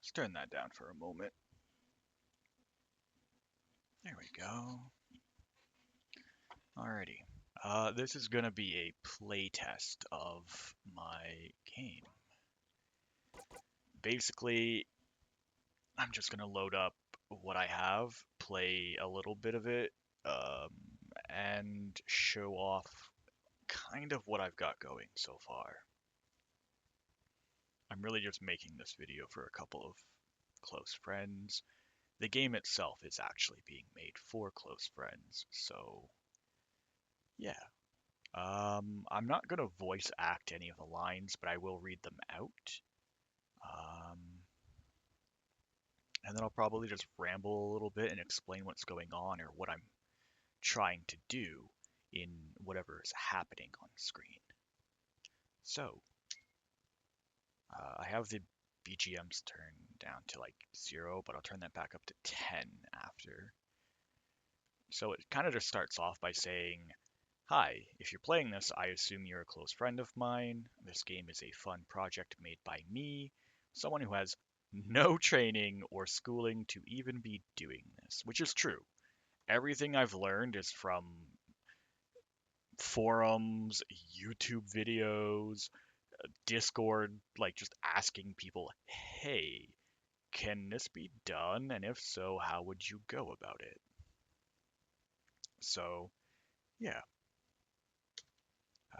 Let's turn that down for a moment. There we go. Alrighty. This is gonna be a playtest of my game. Basically, I'm just gonna load up what I have, play a little bit of it, um, and show off kind of what I've got going so far. I'm really just making this video for a couple of close friends. The game itself is actually being made for close friends, so yeah. I'm not gonna voice act any of the lines, but I will read them out. Um, and then I'll probably just ramble a little bit and explain what's going on or what I'm trying to do in whatever is happening on screen. So, I have the BGMs turned down to like 0, but I'll turn that back up to 10 after. So it kind of just starts off by saying, "Hi, if you're playing this, I assume you're a close friend of mine. This game is a fun project made by me, someone who has no training or schooling to even be doing this," which is true. Everything I've learned is from forums, YouTube videos, Discord, like just asking people, "Hey, can this be done? And if so, how would you go about it?" So, yeah,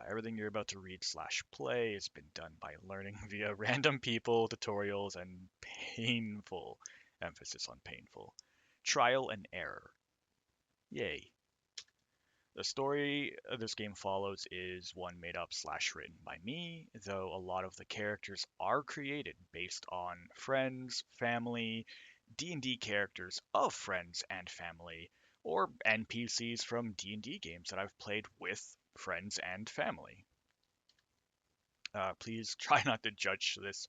everything you're about to read slash play has been done by learning via random people, tutorials, and painful, emphasis on painful, trial and error. Yay. The story this game follows is one made up slash written by me, though a lot of the characters are created based on friends, family, D&D characters of friends and family, or NPCs from D&D games that I've played with friends and family. Please try not to judge this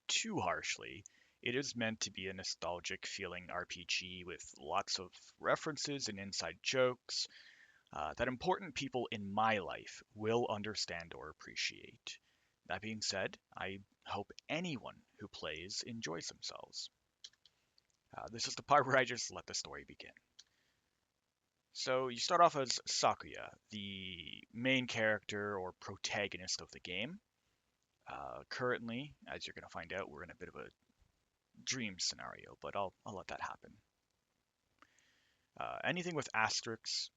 too harshly. It is meant to be a nostalgic feeling RPG with lots of references and inside jokes that important people in my life will understand or appreciate. That being said, I hope anyone who plays enjoys themselves. This is the part where I just let the story begin. So you start off as Sakuya, the main character or protagonist of the game. Currently, as you're going to find out, we're in a bit of a dream scenario, but I'll let that happen. Anything with asterisks,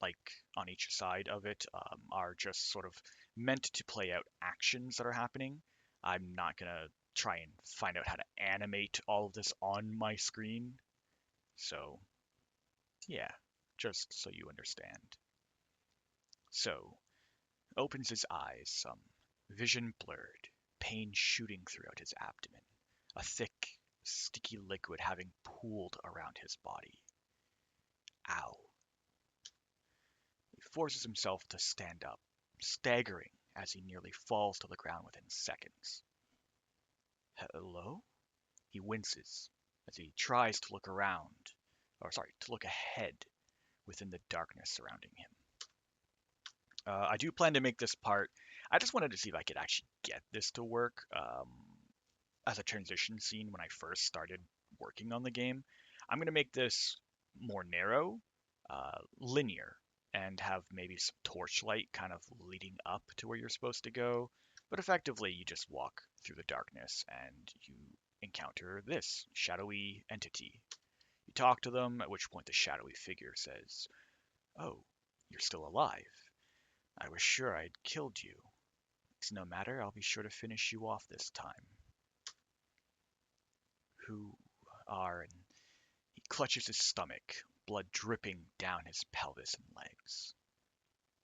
like on each side of it, are just sort of meant to play out actions that are happening. I'm not going to try and find out how to animate all of this on my screen. So, yeah, just so you understand. So, opens his eyes, some vision blurred, pain shooting throughout his abdomen, a thick, sticky liquid having pooled around his body. Ow. He forces himself to stand up, staggering as he nearly falls to the ground within seconds. Hello? He winces as he tries to look around, or sorry, to look ahead within the darkness surrounding him. I do plan to make this part. I just wanted to see if I could actually get this to work as a transition scene when I first started working on the game. I'm going to make this more narrow, linear, and have maybe some torchlight kind of leading up to where you're supposed to go. But effectively, you just walk through the darkness and you encounter this shadowy entity. You talk to them, at which point the shadowy figure says, "Oh, you're still alive. I was sure I'd killed you. It's no matter, I'll be sure to finish you off this time." Who are, and he clutches his stomach, blood dripping down his pelvis and legs.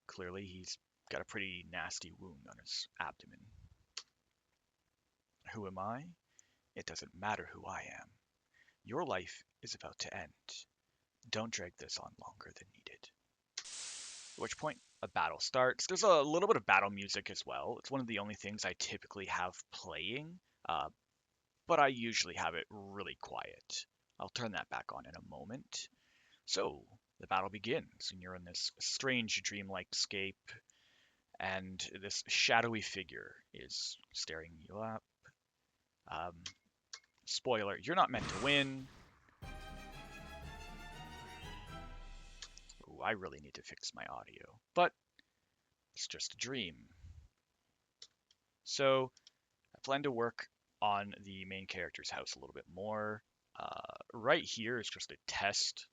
Clearly, he's got a pretty nasty wound on his abdomen. Who am I? It doesn't matter who I am. Your life is about to end. Don't drag this on longer than needed. At which point, a battle starts. There's a little bit of battle music as well. It's one of the only things I typically have playing, but I usually have it really quiet. I'll turn that back on in a moment. So, the battle begins, and you're in this strange dreamlike scape, and this shadowy figure is staring you up. Um, Spoiler, you're not meant to win. Ooh, I really need to fix my audio, but it's just a dream. So I plan to work on the main character's house a little bit more. Right here is just a test.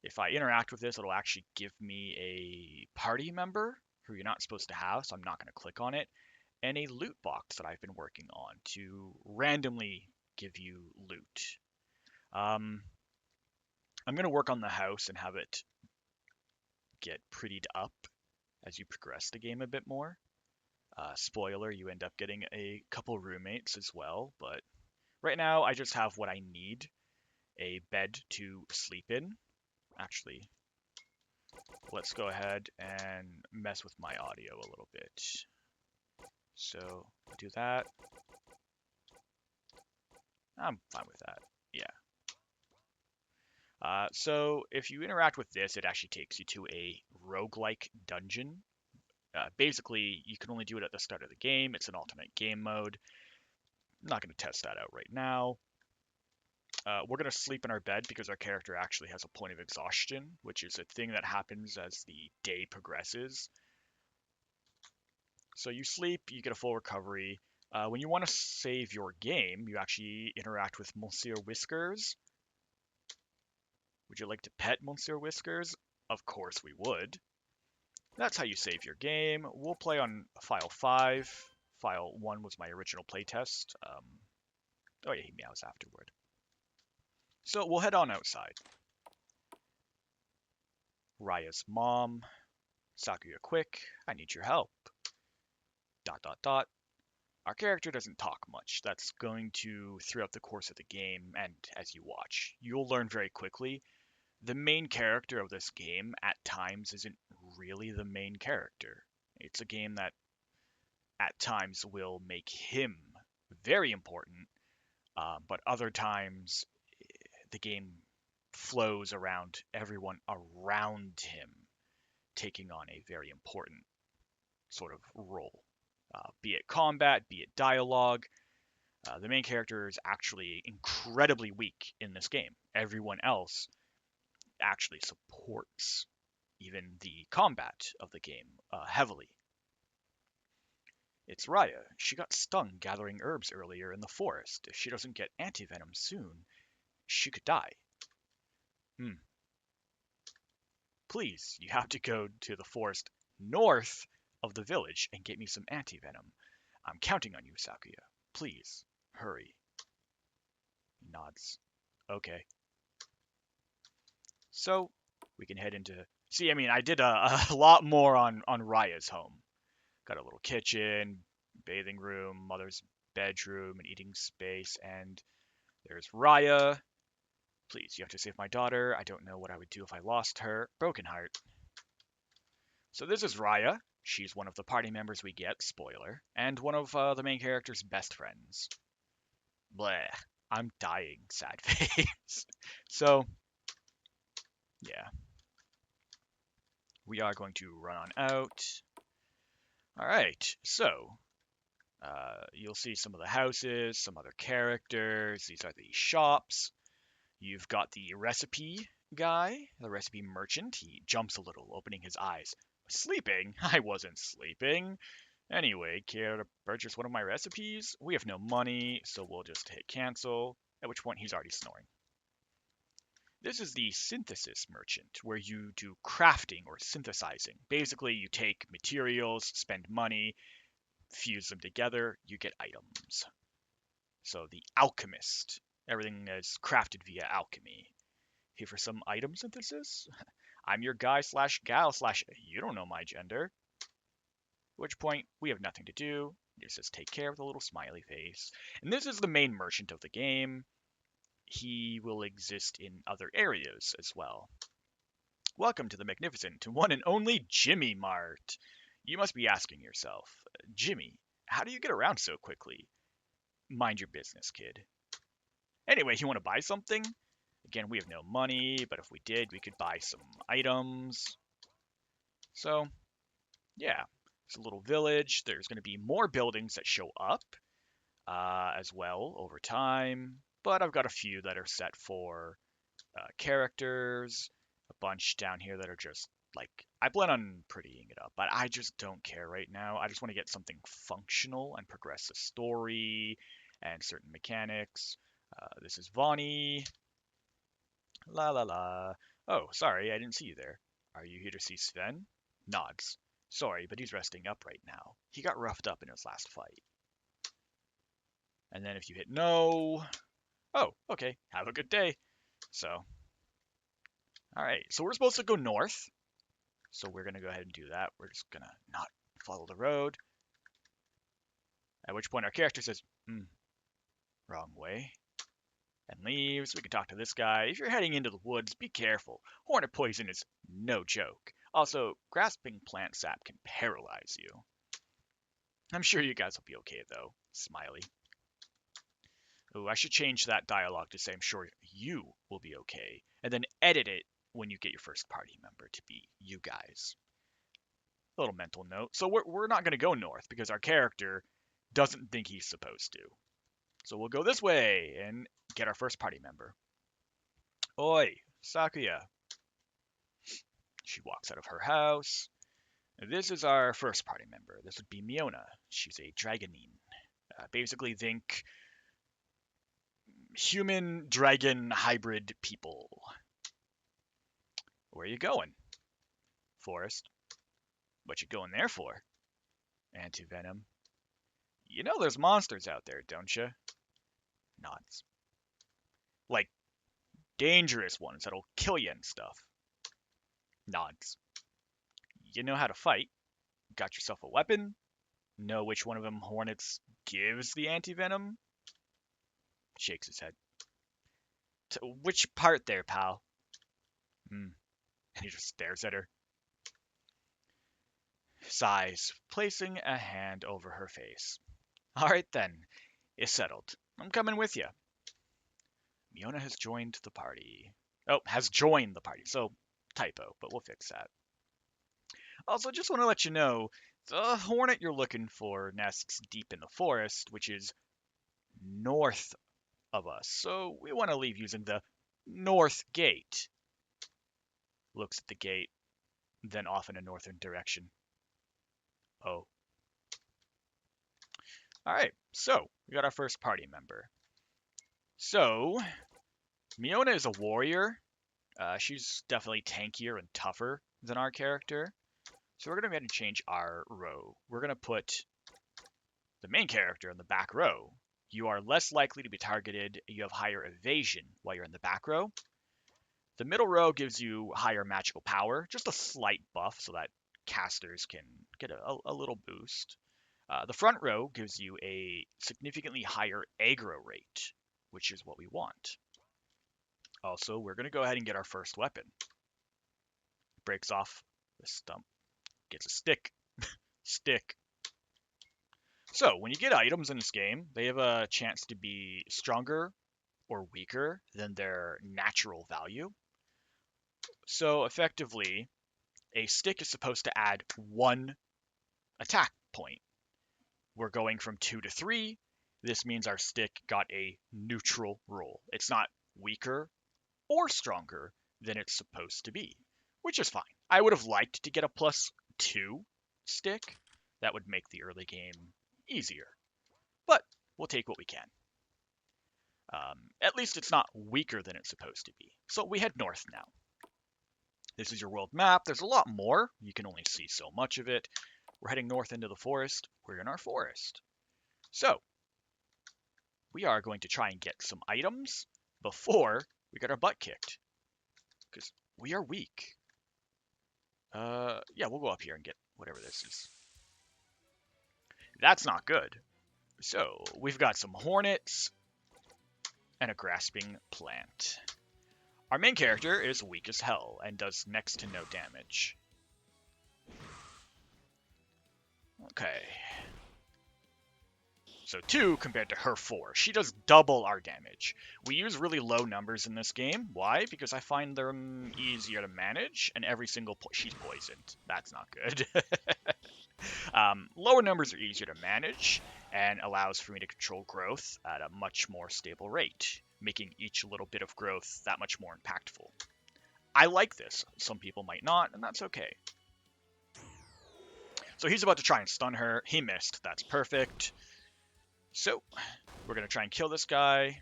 If I interact with this, it'll actually give me a party member who you're not supposed to have, so I'm not going to click on it, and a loot box that I've been working on to randomly give you loot. I'm going to work on the house and have it get prettied up as you progress the game a bit more. Spoiler, you end up getting a couple roommates as well, but right now I just have what I need, a bed to sleep in. Actually, let's go ahead and mess with my audio a little bit. So do that. I'm fine with that. Yeah. So if you interact with this, it actually takes you to a roguelike dungeon. Basically, you can only do it at the start of the game. It's an alternate game mode. I'm not going to test that out right now. We're going to sleep in our bed because our character actually has a point of exhaustion, which is a thing that happens as the day progresses. So you sleep, you get a full recovery. When you want to save your game, you actually interact with Monsieur Whiskers. Would you like to pet Monsieur Whiskers? Of course we would. That's how you save your game. We'll play on file 5. File 1 was my original playtest. Oh yeah, he meows afterward. So we'll head on outside. Raya's mom. Sakuya, quick. I need your help. ... Our character doesn't talk much. That's going to, throughout the course of the game and as you watch, you'll learn very quickly. The main character of this game at times isn't really the main character. It's a game that at times will make him very important, but other times the game flows around everyone around him taking on a very important sort of role. Be it combat, be it dialogue, the main character is actually incredibly weak in this game. Everyone else actually supports even the combat of the game heavily. It's Raya. She got stung gathering herbs earlier in the forest. If she doesn't get antivenom soon, she could die. Please, you have to go to the forest north of the village and get me some antivenom. I'm counting on you, Sakuya. Please, hurry. He nods. Okay. So, we can head into... See, I mean, I did a lot more on Raya's home. Got a little kitchen, bathing room, mother's bedroom, and eating space, and there's Raya. Please, you have to save my daughter. I don't know what I would do if I lost her. Broken heart. So this is Raya. She's one of the party members we get, spoiler, and one of the main character's best friends. Bleh. I'm dying, sad face. So, yeah. We are going to run on out. Alright, so, you'll see some of the houses, some other characters. These are the shops. You've got the recipe guy, the recipe merchant. He jumps a little, opening his eyes. Sleeping? I wasn't sleeping. Anyway, care to purchase one of my recipes? We have no money, so we'll just hit cancel, at which point he's already snoring. This is the synthesis merchant, where you do crafting or synthesizing. Basically, you take materials, spend money, fuse them together, you get items. So the alchemist, everything is crafted via alchemy. Here for some item synthesis? I'm your guy slash gal slash you don't know my gender. At which point, we have nothing to do. It says take care with a little smiley face. And this is the main merchant of the game. He will exist in other areas as well. Welcome to the magnificent one and only Jimmy Mart. You must be asking yourself, Jimmy, how do you get around so quickly? Mind your business, kid. Anyway, you want to buy something? Again, we have no money, but if we did, we could buy some items. So, yeah, it's a little village. There's going to be more buildings that show up. as well over time, but I've got a few that are set for characters, a bunch down here that are just like, I plan on prettying it up, but I just don't care right now. I just want to get something functional and progress the story and certain mechanics. This is Vonnie. La la la. Oh, sorry, I didn't see you there. Are you here to see Sven? Nods. Sorry, but he's resting up right now. He got roughed up in his last fight. And then if you hit no, oh, okay, have a good day. So, all right, so we're supposed to go north. So we're gonna go ahead and do that. We're just gonna not follow the road. At which point our character says, wrong way, and leaves. We can talk to this guy. If you're heading into the woods, be careful. Hornet poison is no joke. Also, grasping plant sap can paralyze you. I'm sure you guys will be okay though. Smiley. Oh, I should change that dialogue to say I'm sure you will be okay, and then edit it when you get your first party member to be you guys. A little mental note. So we're not going to go north because our character doesn't think he's supposed to. So we'll go this way and get our first party member. Oi, Sakuya. She walks out of her house. This is our first party member. This would be Miona. She's a dragonine. Basically think human dragon hybrid people. Where are you going? Forest. What you going there for? Anti-venom. You know there's monsters out there, don't you? Nods. Like, dangerous ones that'll kill you and stuff. Nods. You know how to fight. Got yourself a weapon? Know which one of them hornets gives the anti-venom? Shakes his head. Which part there, pal? And he just stares at her. Sighs, placing a hand over her face. All right then, it's settled. I'm coming with you. Miona has joined the party. Oh, has joined the party. So, typo, but we'll fix that. Also, just want to let you know, the hornet you're looking for nests deep in the forest, which is north of us. So we want to leave using the north gate. Looks at the gate, then off in a northern direction. Oh. Alright, so we got our first party member. So, Miona is a warrior. She's definitely tankier and tougher than our character. So we're going to go ahead and change our row. We're going to put the main character in the back row. You are less likely to be targeted. You have higher evasion while you're in the back row. The middle row gives you higher magical power, just a slight buff so that casters can get a little boost. The front row gives you a significantly higher aggro rate, which is what we want. Also, we're going to go ahead and get our first weapon. Breaks off the stump. Gets a stick. Stick. So, when you get items in this game, they have a chance to be stronger or weaker than their natural value. So, effectively, a stick is supposed to add 1 attack point. We're going from 2 to 3. This means our stick got a neutral roll. It's not weaker or stronger than it's supposed to be, which is fine. I would have liked to get a +2 stick. That would make the early game easier, but we'll take what we can. At least it's not weaker than it's supposed to be. So we head north now. This is your world map. There's a lot more. You can only see so much of it. We're heading north into the forest. We're in our forest. So we are going to try and get some items before we get our butt kicked, because we are weak. Yeah, we'll go up here and get whatever this is. That's not good. So we've got some hornets and a grasping plant. Our main character is weak as hell and does next to no damage. Okay. So 2 compared to her 4. She does double our damage. We use really low numbers in this game. Why? Because I find them easier to manage, and every single she's poisoned. That's not good. Lower numbers are easier to manage and allows for me to control growth at a much more stable rate, making each little bit of growth that much more impactful. I like this. Some people might not, and that's okay. So he's about to try and stun her. He missed. That's perfect. So we're going to try and kill this guy.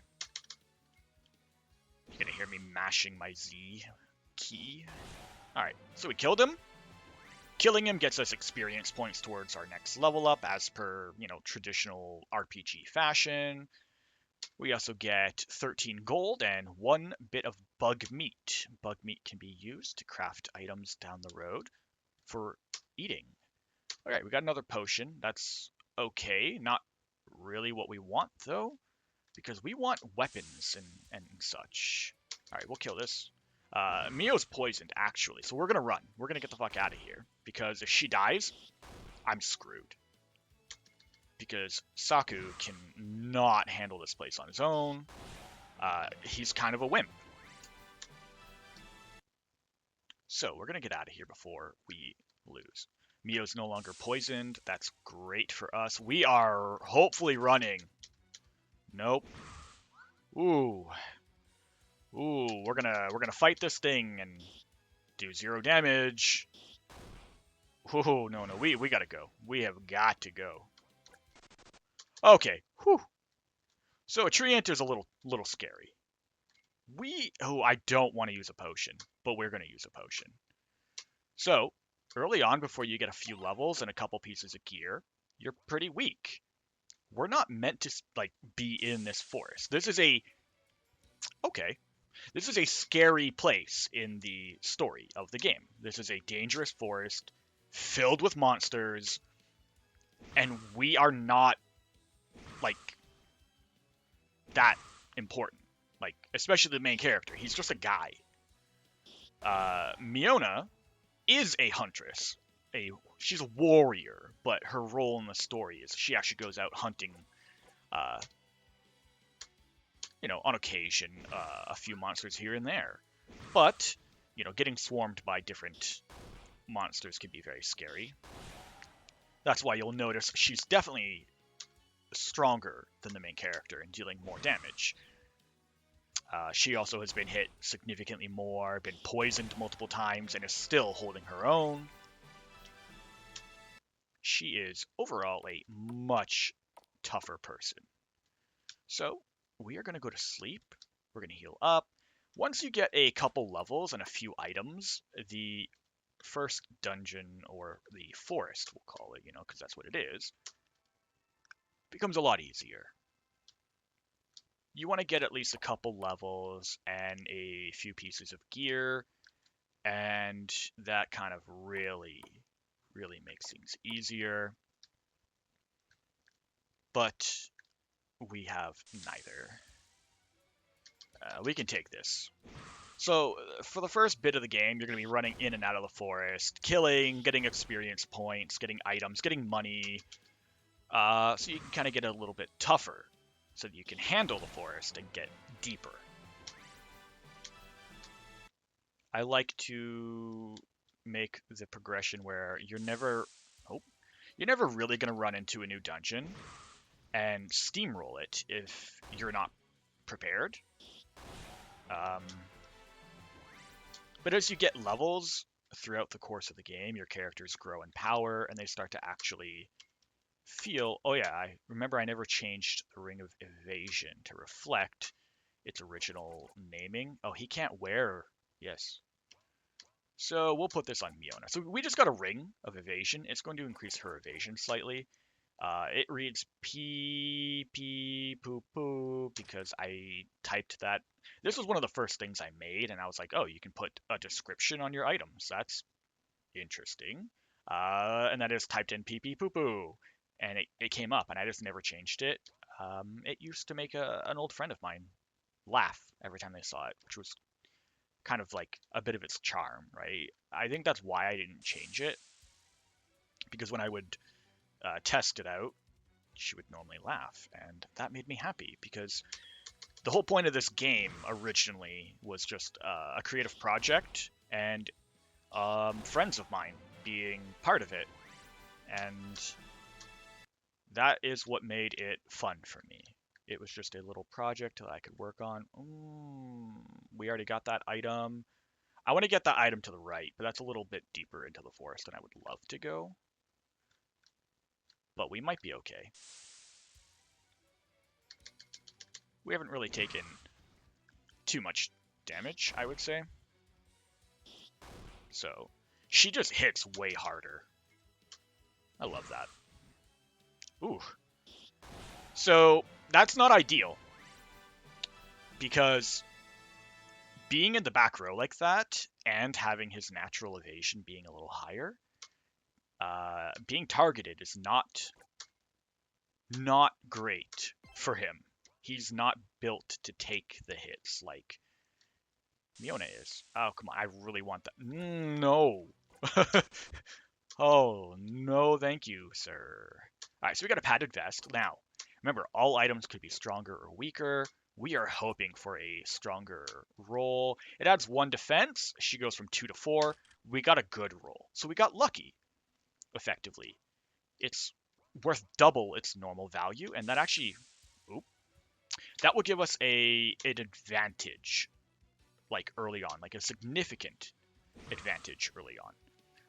You're going to hear me mashing my Z key. Alright, so we killed him. Killing him gets us experience points towards our next level up as per, traditional RPG fashion. We also get 13 gold and 1 bit of bug meat. Bug meat can be used to craft items down the road for eating. Alright, we got another potion. That's okay. Not really what we want, though, because we want weapons and such. Alright, we'll kill this. Mio's poisoned, actually, so we're gonna run. We're gonna get the fuck out of here, because if she dies, I'm screwed. Because Saku can not handle this place on his own. He's kind of a wimp. So we're gonna get out of here before we lose. Mio's no longer poisoned. That's great for us. We are hopefully running. Nope. Ooh. Ooh, we're gonna fight this thing and do 0 damage. Ooh, no, we gotta go. We have got to go. Okay. Whew. So a tree enter's a little scary. I don't want to use a potion, but we're gonna use a potion. So early on, before you get a few levels and a couple pieces of gear, you're pretty weak. We're not meant to be in this forest. This is a scary place in the story of the game. This is a dangerous forest filled with monsters, and we are not that important. Especially the main character. He's just a guy. Miona is a huntress. She's a warrior, but her role in the story is she actually goes out hunting, on occasion, a few monsters here and there. But, getting swarmed by different monsters can be very scary. That's why you'll notice she's definitely stronger than the main character and dealing more damage. She also has been hit significantly more, been poisoned multiple times, and is still holding her own. She is overall a much tougher person. So we are going to go to sleep. We're going to heal up. Once you get a couple levels and a few items, the first dungeon, or the forest, we'll call it, because that's what it is, becomes a lot easier. You want to get at least a couple levels and a few pieces of gear, and that kind of really makes things easier. But we have neither. We can take this. So for the first bit of the game, you're going to be running in and out of the forest, killing, getting experience points, getting items, getting money, so you can kind of get a little bit tougher, so that you can handle the forest and get deeper. I like to make the progression where you're never really going to run into a new dungeon and steamroll it if you're not prepared. But as you get levels throughout the course of the game, your characters grow in power and they start to actually feel, oh yeah, I remember I never changed the Ring of Evasion to reflect its original naming. Oh, he can't wear, yes. So we'll put this on Miona. So we just got a Ring of Evasion. It's going to increase her evasion slightly. It reads pee pee poo poo because I typed that. This was one of the first things I made, and I was like, oh, you can put a description on your items. That's interesting. And that is typed in pee pee poo poo, and it came up, and I just never changed it. It used to make an old friend of mine laugh every time they saw it, which was kind of like a bit of its charm, right? I think that's why I didn't change it, because when I would test it out, she would normally laugh, and that made me happy, because the whole point of this game originally was just a creative project, and friends of mine being part of it. And that is what made it fun for me. It was just a little project that I could work on. We already got that item. I want to get that item to the right, but that's a little bit deeper into the forest than I would love to go. But we might be okay. We haven't really taken too much damage, I would say. So, she just hits way harder. I love that. Ooh. So, that's not ideal. Because being in the back row like that, and having his natural evasion being a little higher, being targeted is not great for him. He's not built to take the hits like Miona is. Oh, come on. I really want that. No. Oh, no, thank you, sir. All right, so we got a padded vest. Now, remember, all items could be stronger or weaker. We are hoping for a stronger roll. It adds 1 defense. She goes from 2 to 4. We got a good roll. So we got lucky, effectively. It's worth double its normal value, and that actually, oop, that will give us an advantage, like early on, like a significant advantage early on.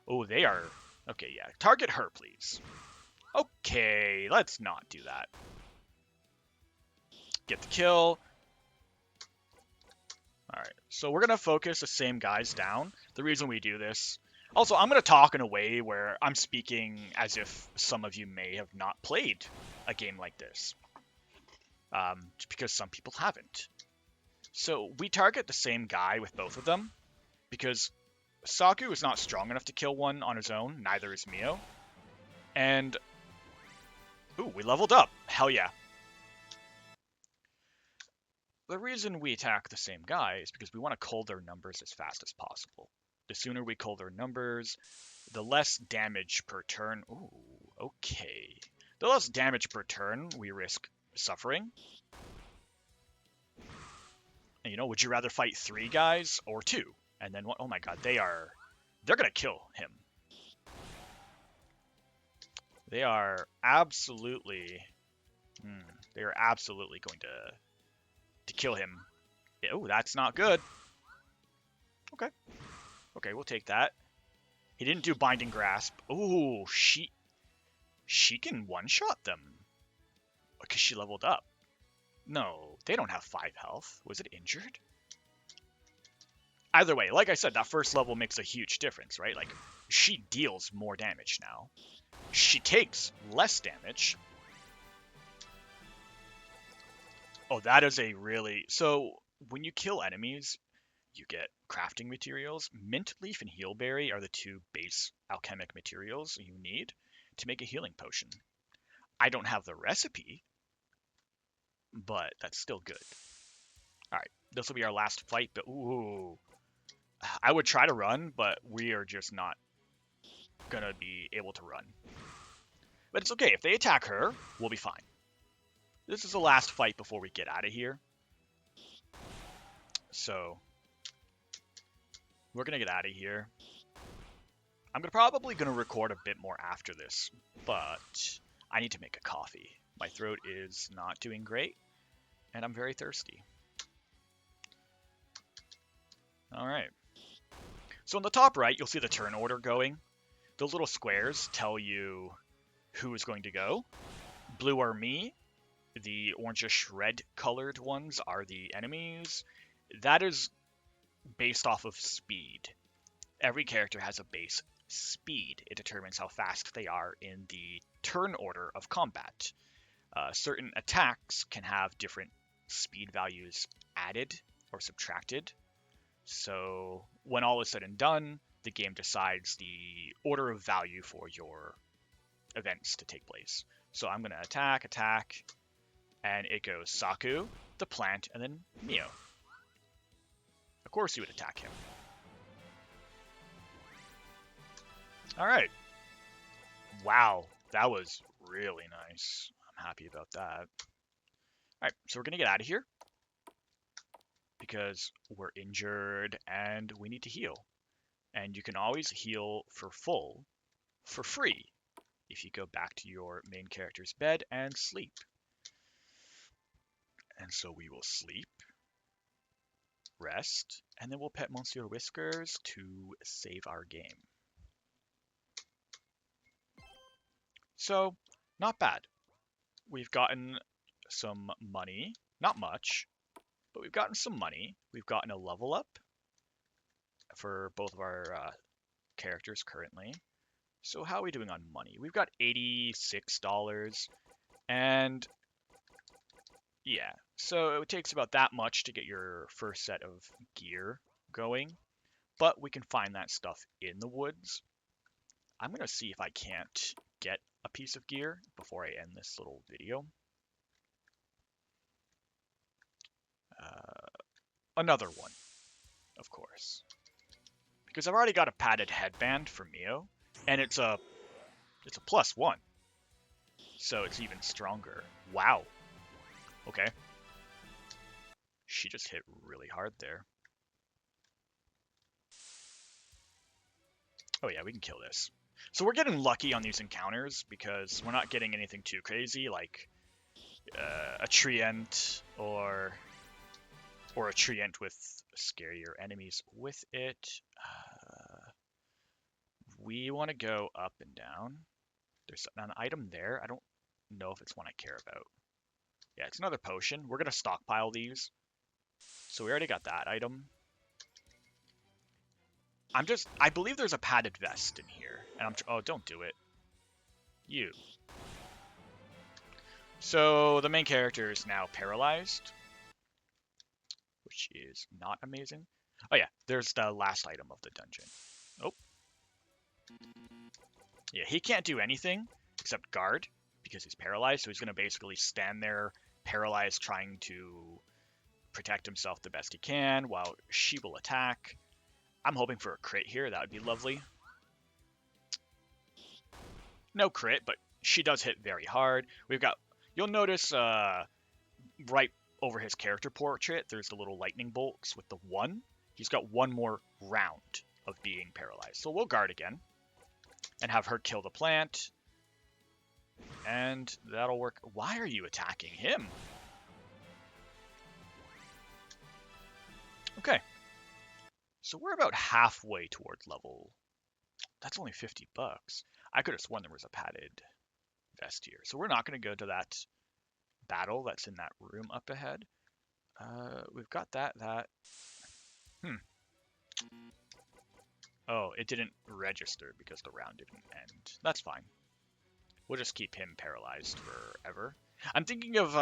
Oh, they are, okay, yeah, target her, please. Okay, let's not do that. Get the kill. All right, so we're gonna focus the same guys down. The reason we do this, also, I'm gonna talk in a way where I'm speaking as if some of you may have not played a game like this, because some people haven't. So we target the same guy with both of them, because Saku is not strong enough to kill one on his own, neither is Mio. And, ooh, we leveled up. Hell yeah. The reason we attack the same guy is because we want to cull their numbers as fast as possible. The sooner we cull their numbers, the less damage per turn. Ooh, okay. The less damage per turn we risk suffering. And would you rather fight 3 guys or 2? And then what? Oh my god, they're gonna kill him. They are absolutely, they are absolutely going to kill him. Oh, that's not good. Okay. Okay, we'll take that. He didn't do Binding Grasp. Ooh, she can one-shot them. Because she leveled up. No, they don't have 5 health. Was it injured? Either way, like I said, that first level makes a huge difference, right? Like, she deals more damage now. She takes less damage. Oh, that is a really... So, when you kill enemies, you get crafting materials. Mint leaf and healberry are the 2 base alchemic materials you need to make a healing potion. I don't have the recipe, but that's still good. All right, this will be our last fight, but ooh, I would try to run, but we are just not gonna be able to run. But it's okay, if they attack her, we'll be fine. This is the last fight before we get out of here. So, we're gonna get out of here. I'm probably gonna record a bit more after this, but I need to make a coffee. My throat is not doing great, and I'm very thirsty. Alright. So on the top right, you'll see the turn order going. The little squares tell you who is going to go. Blue are me. The orangish red colored ones are the enemies. That is based off of speed. Every character has a base speed. It determines how fast they are in the turn order of combat. Certain attacks can have different speed values added or subtracted. So when all is said and done, the game decides the order of value for your events to take place. So I'm going to attack, and it goes Saku, the plant, and then Mio. Of course you would attack him. Alright. Wow, that was really nice. I'm happy about that. Alright, so we're going to get out of here. Because we're injured and we need to heal. And you can always heal for full for free if you go back to your main character's bed and sleep. And so we will sleep, rest, and then we'll pet Monsieur Whiskers to save our game. So, not bad. We've gotten some money, not much, but we've gotten some money. We've gotten a level up for both of our characters currently. So how are we doing on money? We've got $86, and yeah, so it takes about that much to get your first set of gear going, but we can find that stuff in the woods. I'm gonna see if I can't get a piece of gear before I end this little video. Another one, of course, because I've already got a padded headband for Mio, and it's a +1, so it's even stronger. Wow. Okay. She just hit really hard there. Oh yeah, we can kill this. So we're getting lucky on these encounters because we're not getting anything too crazy like a treant or a treant with scarier enemies with it. We want to go up and down. There's an item there. I don't know if it's one I care about. Yeah, it's another potion. We're going to stockpile these. So we already got that item. I believe there's a padded vest in here. And oh, don't do it. You. So the main character is now paralyzed, which is not amazing. Oh yeah, there's the last item of the dungeon. Oh. Yeah, he can't do anything except guard because he's paralyzed, so he's going to basically stand there paralyzed trying to protect himself the best he can while she will attack. I'm hoping for a crit here. That would be lovely. No crit, but she does hit very hard. You'll notice right over his character portrait, there's the little lightning bolts with the 1. He's got one more round of being paralyzed. So we'll guard again and have her kill the plant. And that'll work. Why are you attacking him? Okay. So we're about halfway towards level. That's only $50. I could have sworn there was a padded vest here. So we're not going to go to that battle that's in that room up ahead. We've got that. Oh, it didn't register because the round didn't end. That's fine. We'll just keep him paralyzed forever. I'm thinking of,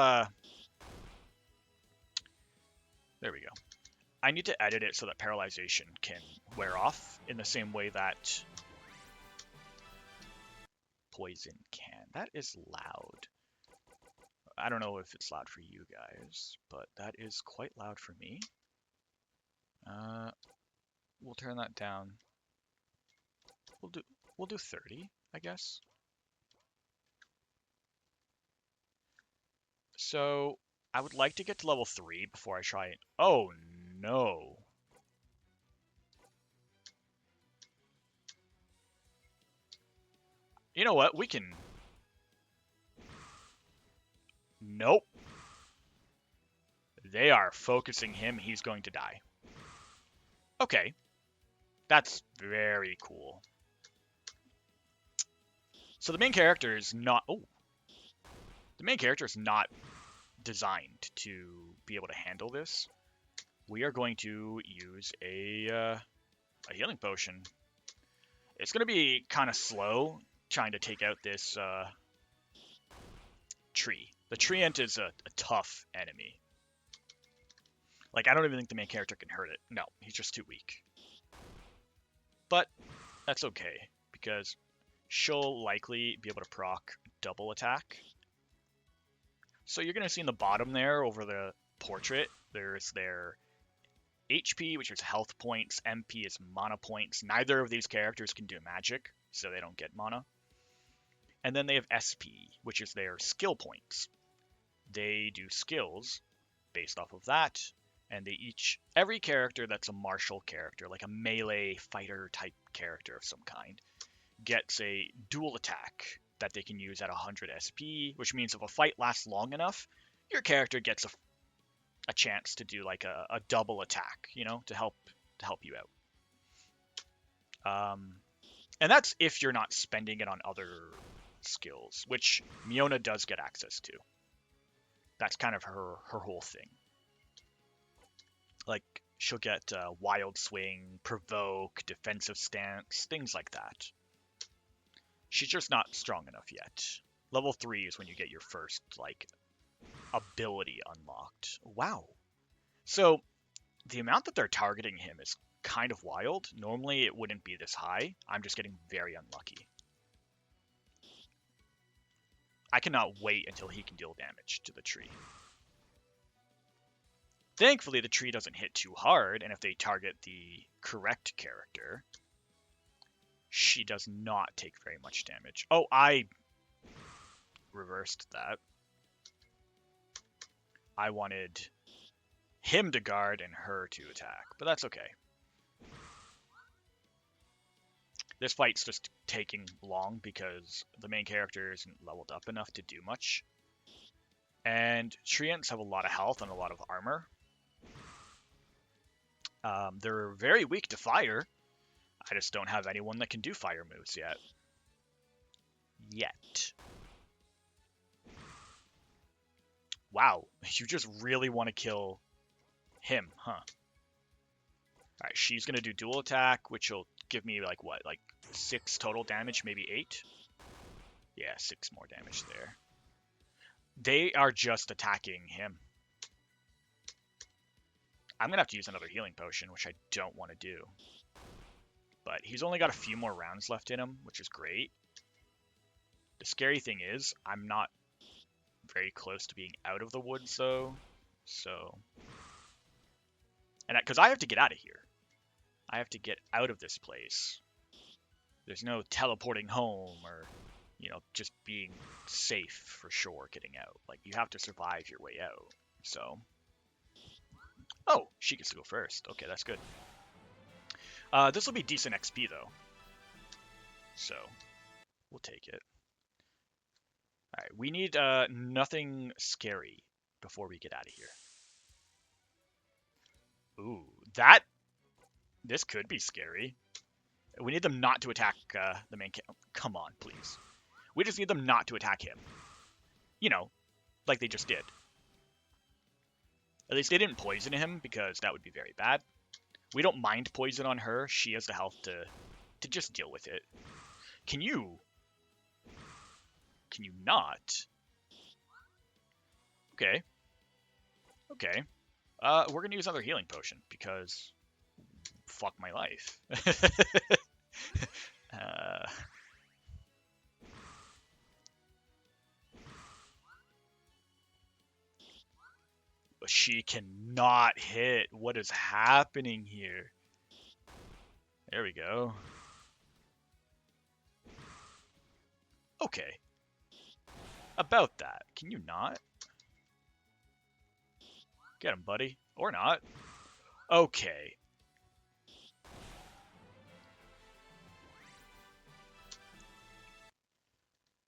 there we go. I need to edit it so that paralyzation can wear off in the same way that poison can. That is loud. I don't know if it's loud for you guys, but that is quite loud for me. We'll turn that down. We'll do 30, I guess. So I would like to get to level 3 before I try it. Oh no. You know what? We can... Nope. They are focusing him. He's going to die. Okay. That's very cool. So the main character is not... Oh. The main character is not designed to be able to handle this. We are going to use a healing potion. It's going to be kind of slow trying to take out this tree. The treant is a tough enemy. Like, I don't even think the main character can hurt it. No, he's just too weak. But that's okay, because she'll likely be able to proc double attack. So you're going to see in the bottom there, over the portrait, there's their HP, which is health points, MP is mana points. Neither of these characters can do magic, so they don't get mana. And then they have SP, which is their skill points. They do skills based off of that, and every character that's a martial character, like a melee fighter type character of some kind, gets a dual attack that they can use at 100 SP, which means if a fight lasts long enough, your character gets a chance to do like a double attack, to help you out. And that's if you're not spending it on other skills, which Miona does get access to. That's kind of her whole thing. Like she'll get Wild Swing, Provoke, Defensive Stance, things like that. She's just not strong enough yet. Level 3 is when you get your first like ability unlocked. Wow. So the amount that they're targeting him is kind of wild. Normally it wouldn't be this high. I'm just getting very unlucky. I cannot wait until he can deal damage to the tree. Thankfully, the tree doesn't hit too hard, and if they target the correct character, she does not take very much damage. Oh, I reversed that. I wanted him to guard and her to attack, but that's okay. This fight's just taking long because the main character isn't leveled up enough to do much. And treants have a lot of health and a lot of armor. They're very weak to fire. I just don't have anyone that can do fire moves yet. Wow, you just really want to kill him, huh? Alright, she's going to do dual attack, which will give me, like, what? Like, 6 total damage, maybe 8? Yeah, 6 more damage there. They are just attacking him. I'm going to have to use another healing potion, which I don't want to do. But he's only got a few more rounds left in him, which is great. The scary thing is, I'm not very close to being out of the woods, though. So... And because I have to get out of here. I have to get out of this place. There's no teleporting home or, just being safe for sure getting out. Like, you have to survive your way out. So... Oh, she gets to go first. Okay, that's good. This will be decent XP, though. So, we'll take it. Alright, we need nothing scary before we get out of here. Ooh, this could be scary. We need them not to attack the main Come on, please. We just need them not to attack him. Like they just did. At least they didn't poison him, because that would be very bad. We don't mind poison on her. She has the health to just deal with it. Can you not? Okay. Okay. We're gonna use another healing potion, because fuck my life. She cannot hit. What is happening here? There we go. Okay. About that. Can you not? Get him, buddy. Or not. Okay.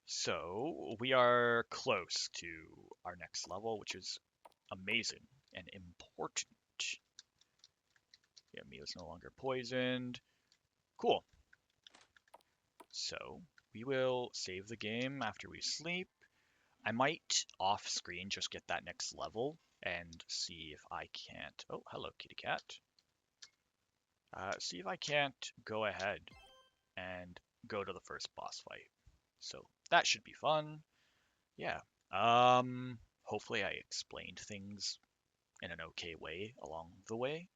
So, we are close to our next level, which is amazing and important. Yeah, Mia's no longer poisoned. Cool. So, we will save the game after we sleep. I might, off-screen, just get that next level and see if I can't... Oh, hello, kitty cat. See if I can't go ahead and go to the first boss fight. So, that should be fun. Yeah. Hopefully I explained things in an okay way along the way.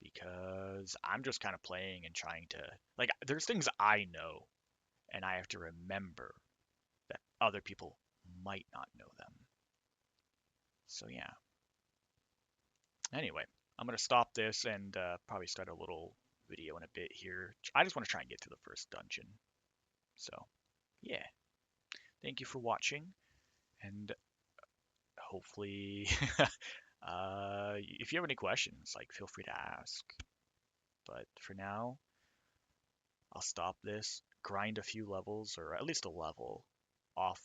Because I'm just kind of playing and trying to... Like, there's things I know, and I have to remember that other people might not know them. So yeah. Anyway, I'm going to stop this and probably start a little video in a bit here. I just want to try and get to the first dungeon. So, yeah. Thank you for watching, and hopefully, if you have any questions, like, feel free to ask. But for now, I'll stop this. grind a few levels, or at least a level, off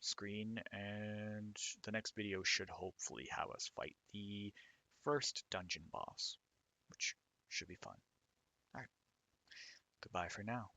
screen, and the next video should hopefully have us fight the first dungeon boss, which should be fun. Alright, goodbye for now.